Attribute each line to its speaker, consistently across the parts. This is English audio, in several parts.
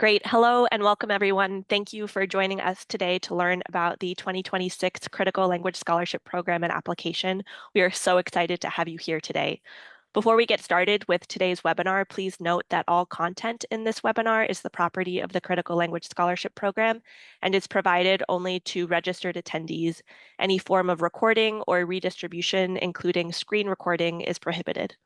Speaker 1: Great. Hello and welcome, everyone. Thank you for joining us today to learn about the 2026 Critical Language Scholarship Program and Application. We are so excited to have you here today. Before we get started with today's webinar, please note that all content in this webinar is the property of the Critical Language Scholarship Program and is provided only to registered attendees. Any form of recording or redistribution, including screen recording, is prohibited.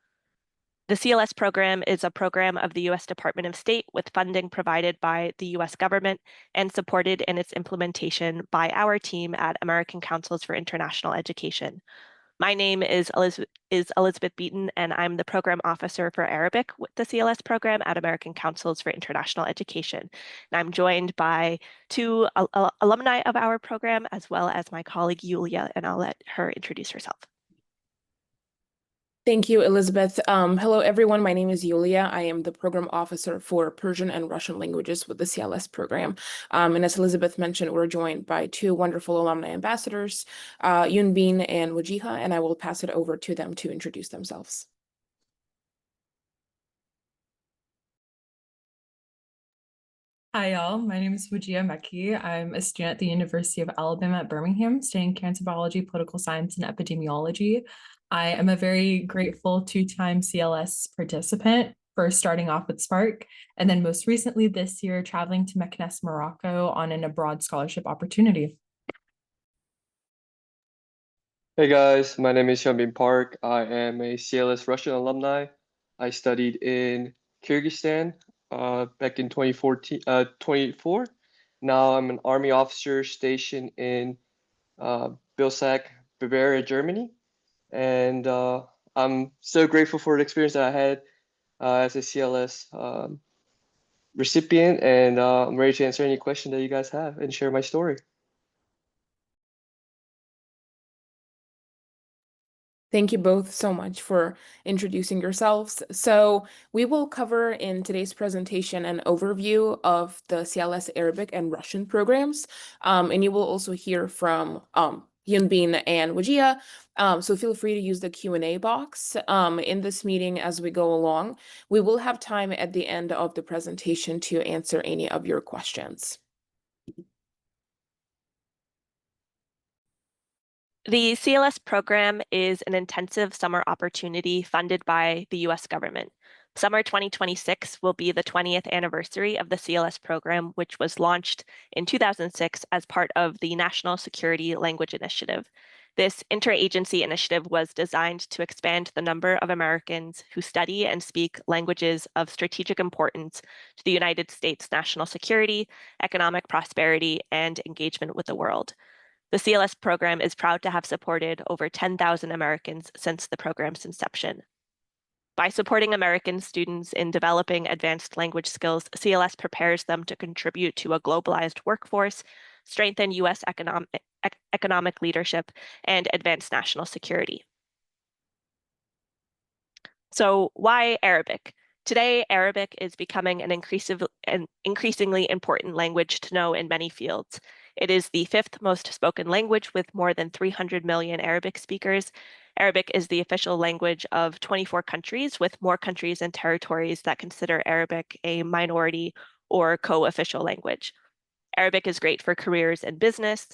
Speaker 1: The CLS program is a program of the U.S. Department of State with funding provided by the U.S. government and supported in its implementation by our team at American Councils for International Education. My name is Elizabeth Beaton, and I'm the program officer for Arabic with the CLS program at American Councils for International Education. And I'm joined by two alumni of our program, as well as my colleague Yulia, and I'll let her introduce herself.
Speaker 2: Thank you, Elizabeth. Hello, everyone. My name is Yulia. I am the program officer for Persian and Russian languages with the CLS program. And as Elizabeth mentioned, we're joined by two wonderful alumni ambassadors, Yunbin and Wajiha, and I will pass it over to them to introduce themselves.
Speaker 3: Hi, y'all. My name is Wujia Meki. I'm a student at the University of Alabama at Birmingham, studying cancer biology, political science, and epidemiology. I am a very grateful two-time CLS participant for starting off with Spark, and then most recently this year, traveling to Meknes, Morocco on an abroad scholarship opportunity.
Speaker 4: Hey guys, my name is Hyunbin Park. I am a CLS Russian alumni. I studied in Kyrgyzstan back in 24. Now I'm an Army officer stationed in Bilsak, Bavaria, Germany. And I'm so grateful for the experience that I had as a CLS recipient. And I'm ready to answer any question that you guys have and share my story.
Speaker 2: Thank you both so much for introducing yourselves. So we will cover in today's presentation an overview of the CLS Arabic and Russian programs. And you will also hear from Yunbin and Wajia. So feel free to use the Q&A box in this meeting as we go along. We will have time at the end of the presentation to answer any of your questions.
Speaker 1: The CLS program is an intensive summer opportunity funded by the U.S. government. Summer 2026 will be the 20th anniversary of the CLS program, which was launched in 2006 as part of the National Security Language Initiative. This interagency initiative was designed to expand the number of Americans who study and speak languages of strategic importance to the United States' national security, economic prosperity, and engagement with the world. The CLS program is proud to have supported over 10,000 Americans since the program's inception. By supporting American students in developing advanced language skills, CLS prepares them to contribute to a globalized workforce, strengthen U.S. economic leadership, and advance national security. So why Arabic? Today, Arabic is becoming an increasingly important language to know in many fields. It is the fifth most spoken language with more than 300 million Arabic speakers. Arabic is the official language of 24 countries, with more countries and territories that consider Arabic a minority or co-official language. Arabic is great for careers in business,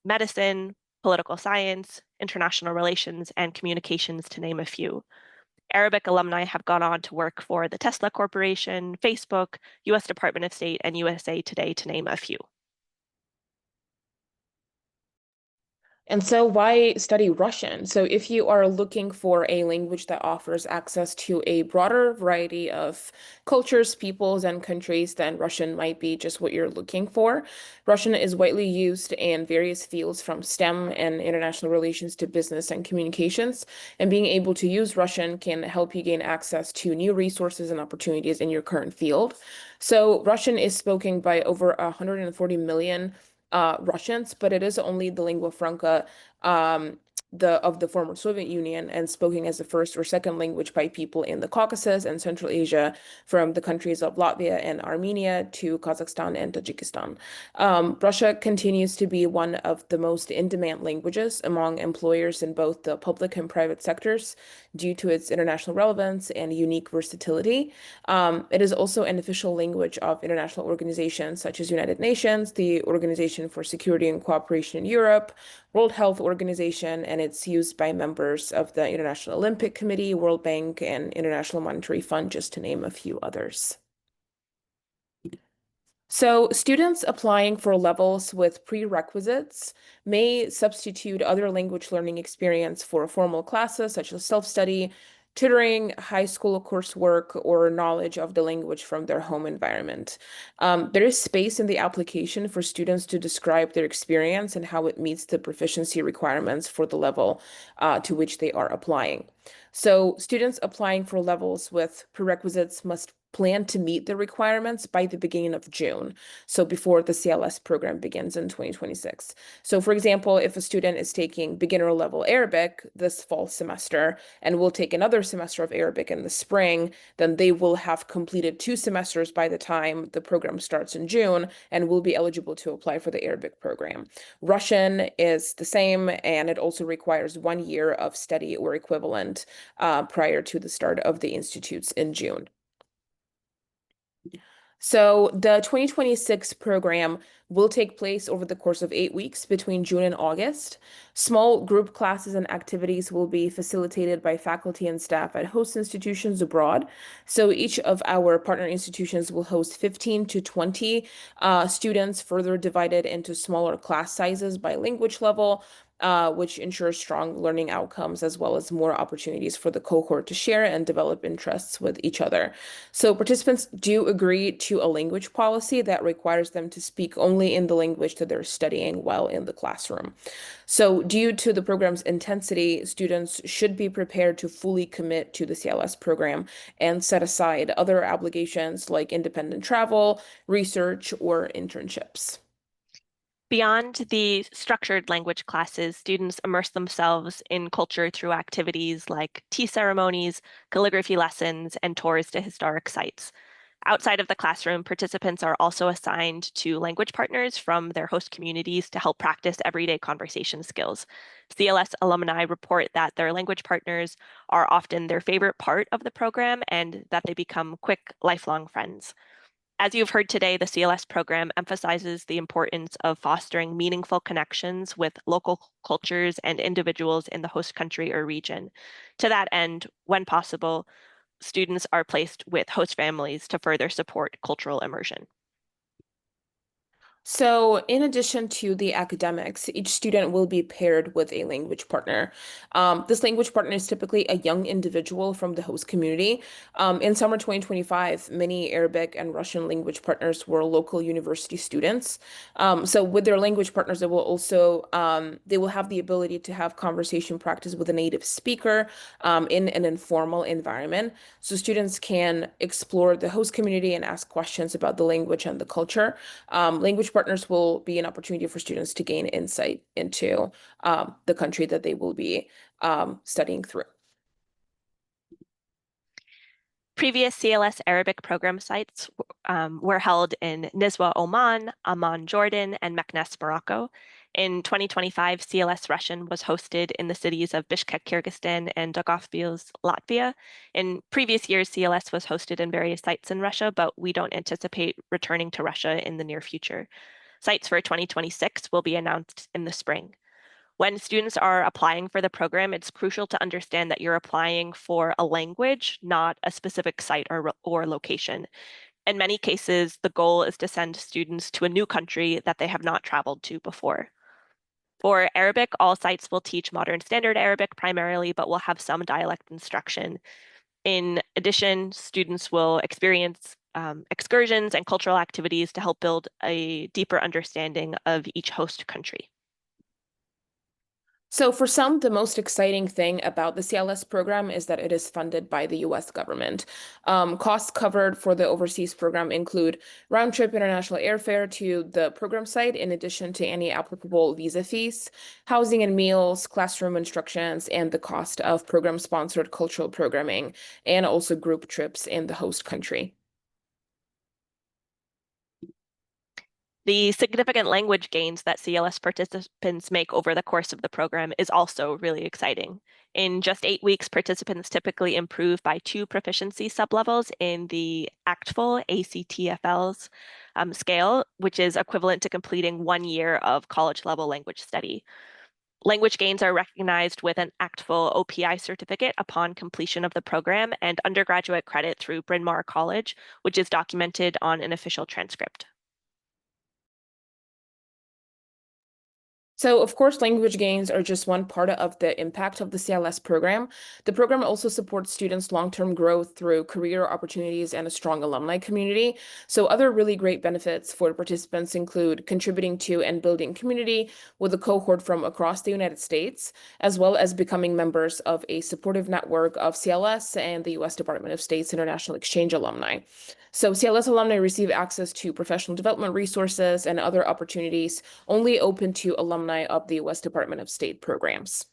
Speaker 1: medicine, political science, international relations, and communications, to name a few. Arabic alumni have gone on to work for the Tesla Corporation, Facebook, U.S. Department of State, and USA Today, to name a few.
Speaker 2: And so why study Russian? So if you are looking for a language that offers access to a broader variety of cultures, peoples, and countries, then Russian might be just what you're looking for. Russian is widely used in various fields from STEM and international relations to business and communications. And being able to use Russian can help you gain access to new resources and opportunities in your current field. So Russian is spoken by over 140 million Russians, but it is only the lingua franca the former Soviet Union and spoken as a first or second language by people in the Caucasus and Central Asia, from the countries of Latvia and Armenia to Kazakhstan and Tajikistan. Russia continues to be one of the most in-demand languages among employers in both the public and private sectors due to its international relevance and unique versatility. It is also an official language of international organizations such as United Nations, the Organization for Security and Cooperation in Europe, World Health Organization, and it's used by members of the International Olympic Committee, World Bank, and International Monetary Fund, just to name a few others. So students applying for levels with prerequisites may substitute other language learning experience for formal classes such as self-study, tutoring, high school coursework, or knowledge of the language from their home environment. There is space in the application for students to describe their experience and how it meets the proficiency requirements for the level to which they are applying. So students applying for levels with prerequisites must plan to meet the requirements by the beginning of June, so before the CLS program begins in 2026. So for example, if a student is taking beginner level Arabic this fall semester and will take another semester of Arabic in the spring, then they will have completed 2 semesters by the time the program starts in June and will be eligible to apply for the Arabic program. Russian is the same, and it also requires 1 year of study or equivalent prior to the start of the institutes in June. So the 2026 program will take place over the course of 8 weeks between June and August. Small group classes and activities will be facilitated by faculty and staff at host institutions abroad. So each of our partner institutions will host 15 to 20 students, further divided into smaller class sizes by language level, which ensures strong learning outcomes as well as more opportunities for the cohort to share and develop interests with each other. So participants do agree to a language policy that requires them to speak only in the language that they're studying while in the classroom. So due to the program's intensity, students should be prepared to fully commit to the CLS program and set aside other obligations like independent travel, research, or internships.
Speaker 1: Beyond the structured language classes, students immerse themselves in culture through activities like tea ceremonies, calligraphy lessons, and tours to historic sites. Outside of the classroom, participants are also assigned to language partners from their host communities to help practice everyday conversation skills. CLS alumni report that their language partners are often their favorite part of the program and that they become quick, lifelong friends. As you've heard today, the CLS program emphasizes the importance of fostering meaningful connections with local cultures and individuals in the host country or region. To that end, when possible, students are placed with host families to further support cultural immersion.
Speaker 2: So, in addition to the academics, each student will be paired with a language partner. This language partner is typically a young individual from the host community. In summer 2025, many Arabic and Russian language partners were local university students. So, with their language partners, they will have the ability to have conversation practice with a native speaker in an informal environment. So, students can explore the host community and ask questions about the language and the culture. Language partners will be an opportunity for students to gain insight into the country that they will be studying through.
Speaker 1: Previous CLS Arabic program sites were held in Nizwa, Oman, Amman, Jordan, and Meknes, Morocco. In 2025, CLS Russian was hosted in the cities of Bishkek, Kyrgyzstan, and Daugavpils, Latvia. In previous years, CLS was hosted in various sites in Russia, but we don't anticipate returning to Russia in the near future. Sites for 2026 will be announced in the spring. When students are applying for the program, it's crucial to understand that you're applying for a language, not a specific site or location. In many cases, the goal is to send students to a new country that they have not traveled to before. For Arabic, all sites will teach modern standard Arabic primarily, but will have some dialect instruction. In addition, students will experience excursions and cultural activities to help build a deeper understanding of each host country.
Speaker 2: So for some, the most exciting thing about the CLS program is that it is funded by the US government. Costs covered for the overseas program include round-trip international airfare to the program site, in addition to any applicable visa fees, housing and meals, classroom instructions, and the cost of program-sponsored cultural programming, and also group trips in the host country.
Speaker 1: The significant language gains that CLS participants make over the course of the program is also really exciting. In just 8 weeks, participants typically improve by 2 proficiency sublevels in the ACTFL, ACTFL's scale, which is equivalent to completing 1 year of college-level language study. Language gains are recognized with an ACTFL OPI certificate upon completion of the program and undergraduate credit through Bryn Mawr College, which is documented on an official transcript.
Speaker 2: So, of course, language gains are just one part of the impact of the CLS program. The program also supports students' long-term growth through career opportunities and a strong alumni community. So, other really great benefits for participants include contributing to and building community with a cohort from across the United States, as well as becoming members of a supportive network of CLS and the U.S. Department of State's International Exchange alumni. So, CLS alumni receive access to professional development resources and other opportunities only open to alumni of the U.S. Department of State programs.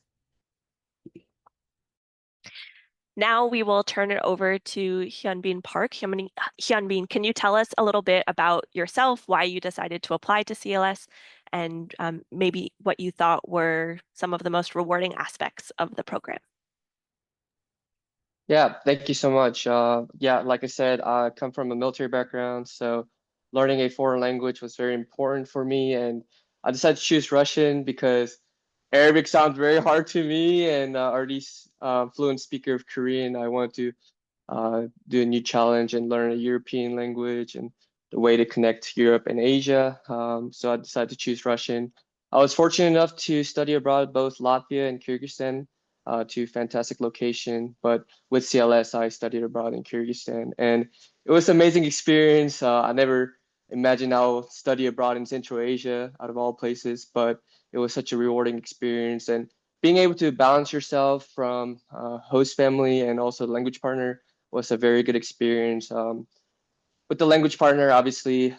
Speaker 1: Now we will turn it over to Hyunbin Park. Hyunbin, can you tell us a little bit about yourself, why you decided to apply to CLS, and maybe what you thought were some of the most rewarding aspects of the program?
Speaker 4: Yeah, thank you so much. Yeah, like I said, I come from a military background, so learning a foreign language was very important for me, and I decided to choose Russian because Arabic sounds very hard to me, and already fluent speaker of Korean. I wanted to do a new challenge and learn a European language and the way to connect Europe and Asia. So I decided to choose Russian. I was fortunate enough to study abroad both Latvia and Kyrgyzstan, two fantastic location. But with CLS, I studied abroad in Kyrgyzstan, and it was an amazing experience. I never imagined I'll study abroad in Central Asia, out of all places, but it was such a rewarding experience. And being able to balance yourself from host family and also language partner was a very good experience. With the language partner, obviously,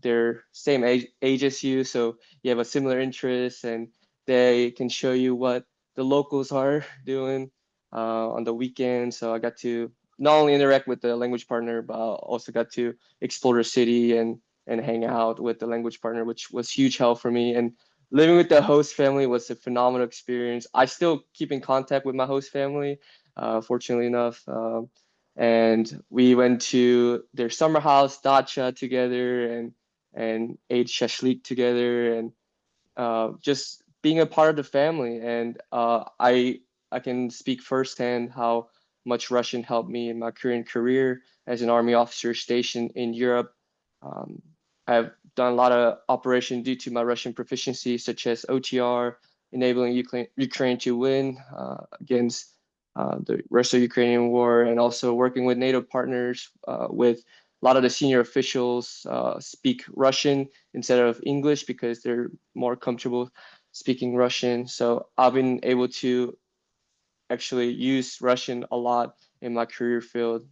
Speaker 4: they're same age as you, so you have a similar interest, and they can show you what the locals are doing on the weekend. So I got to not only interact with the language partner, but I also got to explore the city and hang out with the language partner, which was huge help for me. And living with the host family was a phenomenal experience. I still keep in contact with my host family, fortunately enough. And we went to their summer house, dacha together, and ate shashlik together, and just being a part of the family. And I can speak firsthand how much Russian helped me in my current career as an army officer stationed in Europe. Um, I've done a lot of operation due to my Russian proficiency, such as OTR, enabling Ukraine to win against the Russo-Ukrainian war, and also working with NATO partners with a lot of the senior officials speak Russian instead of English because they're more comfortable speaking Russian. So I've been able to actually use Russian a lot in my career field.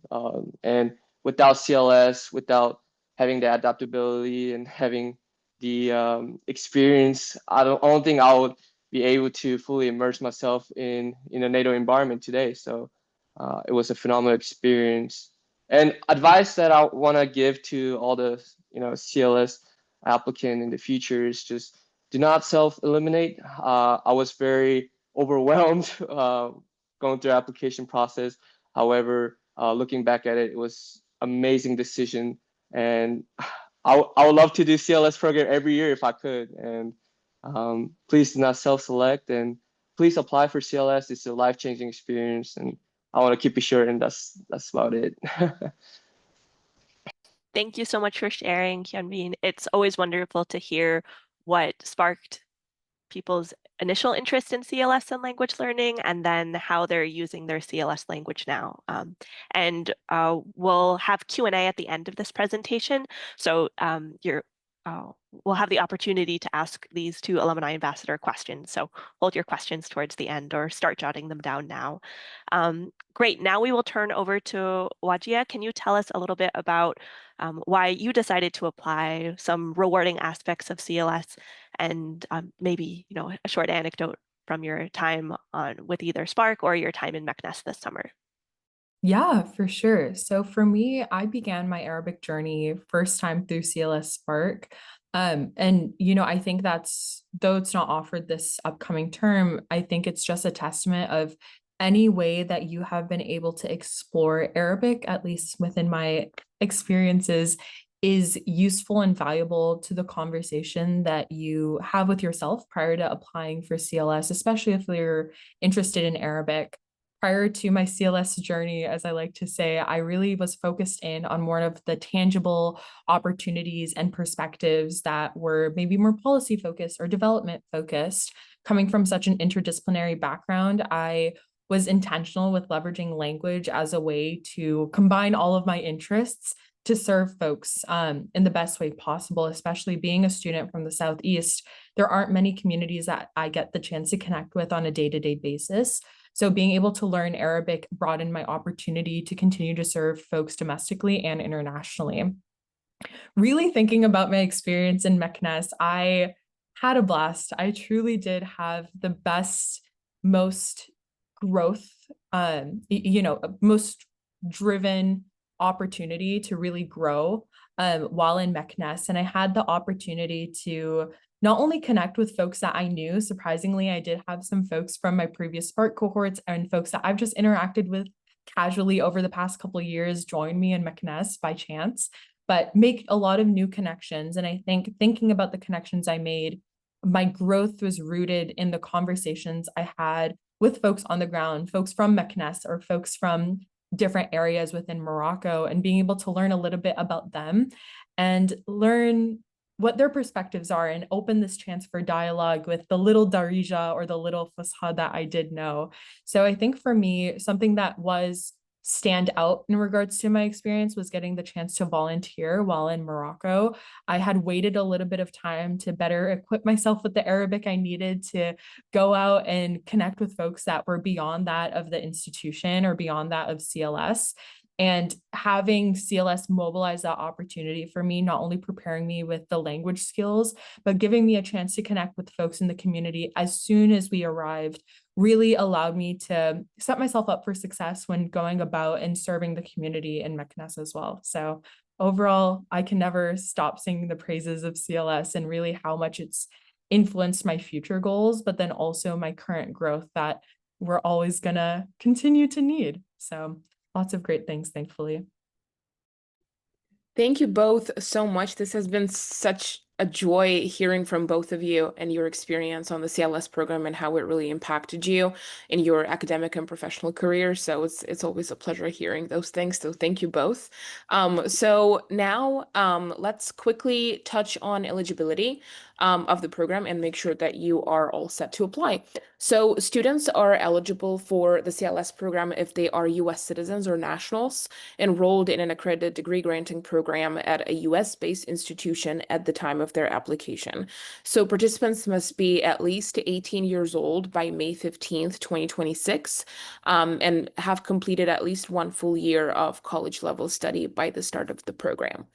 Speaker 4: And without CLS, without having the adaptability and having the experience, I don't think I would be able to fully immerse myself in a NATO environment today. So it was a phenomenal experience. And advice that I want to give to all the CLS applicant in the future is just do not self-eliminate. I was very overwhelmed going through application process. However, looking back at it, it was amazing decision, and I would love to do CLS program every year if I could. And please do not self-select, and please apply for CLS. It's a life-changing experience, and I want to keep it short, and that's about it.
Speaker 1: Thank you so much for sharing, Hyunbin. It's always wonderful to hear what sparked people's initial interest in CLS and language learning, and then how they're using their CLS language now. And we'll have Q&A at the end of this presentation. So you're we'll have the opportunity to ask these two alumni ambassador questions. So hold your questions towards the end or start jotting them down now. Great. Now we will turn over to Wajia. Can you tell us a little bit about why you decided to apply, some rewarding aspects of CLS, and maybe a short anecdote from your time with either Spark or your time in MECNES this summer?
Speaker 3: Yeah, for sure. So for me, I began my Arabic journey first time through CLS Spark. And I think that's, though it's not offered this upcoming term, I think it's just a testament of any way that you have been able to explore Arabic, at least within my experiences, is useful and valuable to the conversation that you have with yourself prior to applying for CLS, especially if you're interested in Arabic. Prior to my CLS journey, as I like to say, I really was focused in on more of the tangible opportunities and perspectives that were maybe more policy focused or development focused. Coming from such an interdisciplinary background, I was intentional with leveraging language as a way to combine all of my interests to serve folks in the best way possible, especially being a student from the Southeast. There aren't many communities that I get the chance to connect with on a day-to-day basis. So being able to learn Arabic broadened my opportunity to continue to serve folks domestically and internationally. Really thinking about my experience in MECNES, I had a blast. I truly did have the best, most growth, most driven opportunity to really grow while in MECNES. And I had the opportunity to not only connect with folks that I knew, surprisingly, I did have some folks from my previous Spark cohorts and folks that I've just interacted with casually over the past couple of years join me in MECNES by chance, but make a lot of new connections. And I think thinking about the connections I made, my growth was rooted in the conversations I had with folks on the ground, folks from MECNES or folks from different areas within Morocco, and being able to learn a little bit about them and learn what their perspectives are and open this chance for dialogue with the little Darija or the little Fusha that I did know. So I think for me, something that was stand out in regards to my experience was getting the chance to volunteer while in Morocco. I had waited a little bit of time to better equip myself with the Arabic I needed to go out and connect with folks that were beyond that of the institution or beyond that of CLS. And having CLS mobilize that opportunity for me, not only preparing me with the language skills, but giving me a chance to connect with folks in the community as soon as we arrived, really allowed me to set myself up for success when going about and serving the community in MECNES as well. So overall, I can never stop singing the praises of CLS and really how much it's influenced my future goals, but then also my current growth that we're always gonna continue to need. So lots of great things, thankfully.
Speaker 2: Thank you both so much. This has been such a joy hearing from both of you and your experience on the CLS program and how it really impacted you in your academic and professional career. So it's always a pleasure hearing those things. So thank you both. So now let's quickly touch on eligibility of the program and make sure that you are all set to apply. So students are eligible for the CLS program if they are US citizens or nationals enrolled in an accredited degree granting program at a US-based institution at the time of their application. So participants must be at least 18 years old by May 15th, 2026, and have completed at least one full year of college level study by the start of the program.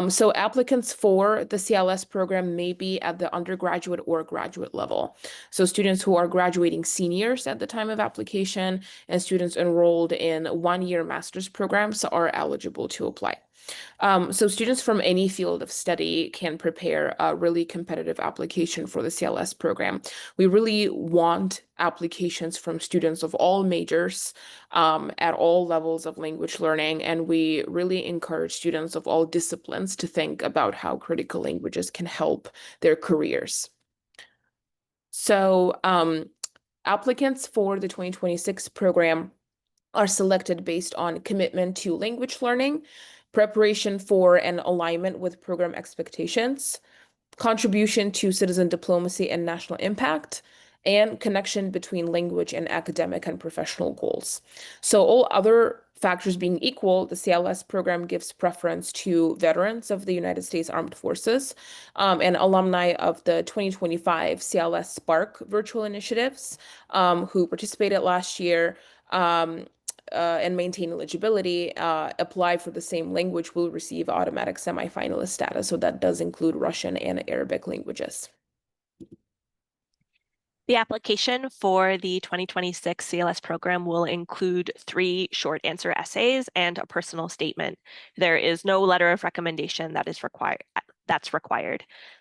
Speaker 2: So applicants for the CLS program may be at the undergraduate or graduate level. So students who are graduating seniors at the time of application and students enrolled in one-year master's programs are eligible to apply. So students from any field of study can prepare a really competitive application for the CLS program. We really want applications from students of all majors at all levels of language learning, and we really encourage students of all disciplines to think about how critical languages can help their careers. So applicants for the 2026 program are selected based on commitment to language learning, preparation for and alignment with program expectations, contribution to citizen diplomacy and national impact, and connection between language and academic and professional goals. So all other Factors being equal, the CLS program gives preference to veterans of the United States Armed Forces and alumni of the 2025 CLS Spark virtual initiatives who participated last year and maintain eligibility, apply for the same language will receive automatic semifinalist status. So that does include Russian and Arabic languages.
Speaker 1: The application for the 2026 CLS program will include 3 short answer essays and a personal statement. There is no letter of recommendation that's required.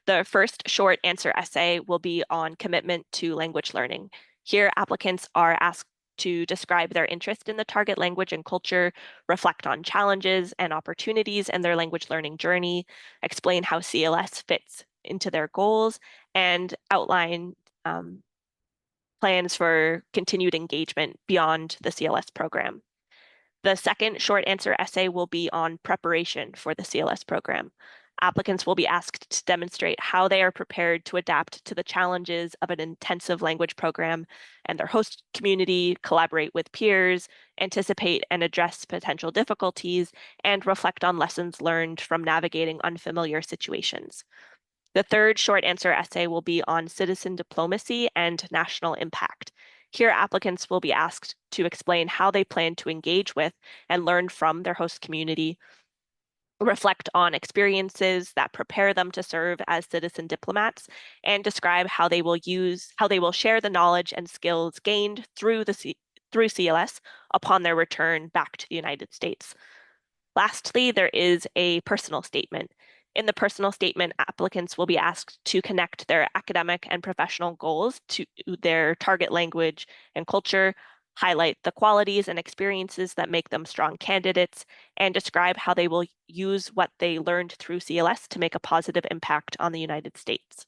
Speaker 1: The first short answer essay will be on commitment to language learning. Here, applicants are asked to describe their interest in the target language and culture, reflect on challenges and opportunities in their language learning journey, explain how CLS fits into their goals, and outline plans for continued engagement beyond the CLS program. The second short answer essay will be on preparation for the CLS program. Applicants will be asked to demonstrate how they are prepared to adapt to the challenges of an intensive language program and their host community, collaborate with peers, anticipate and address potential difficulties, and reflect on lessons learned from navigating unfamiliar situations. The third short answer essay will be on citizen diplomacy and national impact. Here, applicants will be asked to explain how they plan to engage with and learn from their host community, reflect on experiences that prepare them to serve as citizen diplomats, and describe how they will share the knowledge and skills gained through CLS upon their return back to the United States. Lastly, there is a personal statement. In the personal statement, applicants will be asked to connect their academic and professional goals to their target language and culture, highlight the qualities and experiences that make them strong candidates, and describe how they will use what they learned through CLS to make a positive impact on the United States.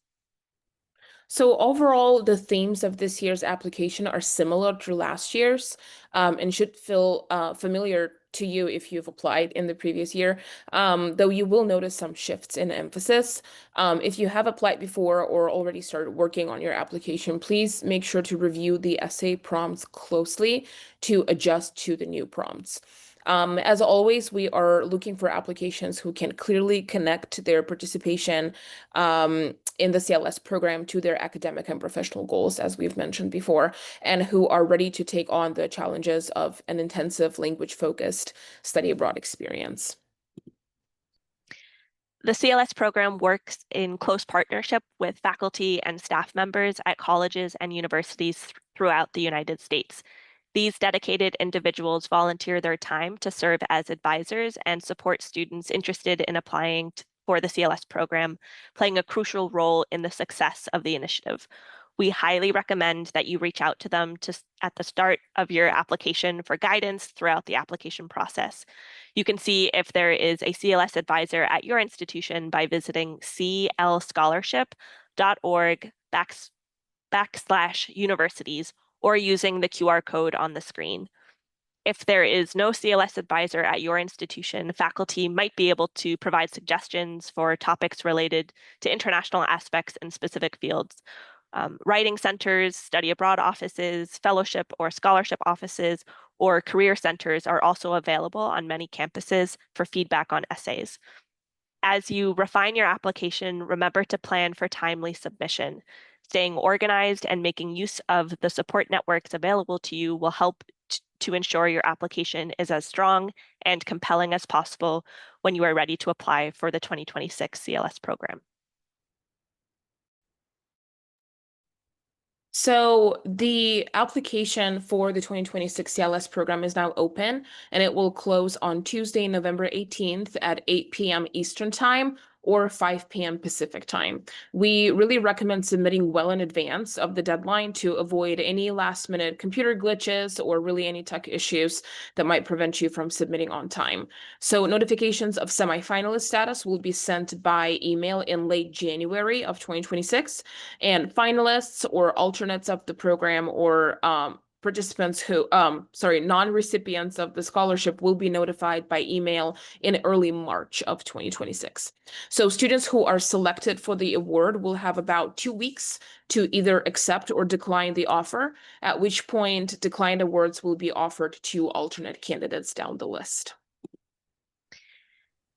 Speaker 2: So overall, the themes of this year's application are similar to last year's and should feel familiar to you if you've applied in the previous year, though you will notice some shifts in emphasis. If you have applied before or already started working on your application, please make sure to review the essay prompts closely to adjust to the new prompts. As always, we are looking for applications who can clearly connect their participation in the CLS program to their academic and professional goals, as we've mentioned before, and who are ready to take on the challenges of an intensive language-focused study abroad experience.
Speaker 1: The CLS program works in close partnership with faculty and staff members at colleges and universities throughout the United States. These dedicated individuals volunteer their time to serve as advisors and support students interested in applying for the CLS program, playing a crucial role in the success of the initiative. We highly recommend that you reach out to them at the start of your application for guidance throughout the application process. You can see if there is a CLS advisor at your institution by visiting clscholarship.org/universities or using the QR code on the screen. If there is no CLS advisor at your institution, faculty might be able to provide suggestions for topics related to international aspects in specific fields. Writing centers, study abroad offices, fellowship or scholarship offices, or career centers are also available on many campuses for feedback on essays. As you refine your application, remember to plan for timely submission. Staying organized and making use of the support networks available to you will help to ensure your application is as strong and compelling as possible when you are ready to apply for the 2026 CLS program.
Speaker 2: So the application for the 2026 CLS program is now open, and it will close on Tuesday, November 18th at 8 p.m. Eastern Time or 5 p.m. Pacific Time. We really recommend submitting well in advance of the deadline to avoid any last-minute computer glitches or really any tech issues that might prevent you from submitting on time. So notifications of semifinalist status will be sent by email in late January of 2026, and finalists or alternates of the program or non-recipients of the scholarship will be notified by email in early March of 2026. So students who are selected for the award will have about 2 weeks to either accept or decline the offer, at which point declined awards will be offered to alternate candidates down the list.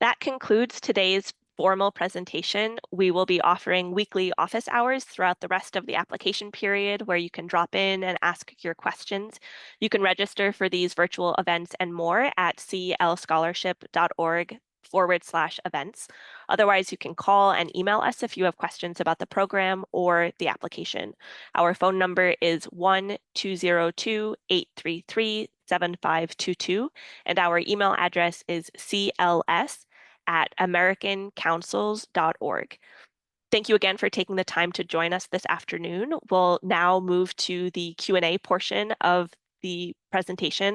Speaker 1: That concludes today's formal presentation. We will be offering weekly office hours throughout the rest of the application period where you can drop in and ask your questions. You can register for these virtual events and more at clscholarship.org/events. Otherwise, you can call and email us if you have questions about the program or the application. Our phone number is 1-202-833-7522, and our email address is cls@americancouncils.org. Thank you again for taking the time to join us this afternoon. We'll now move to the Q&A portion of the presentation.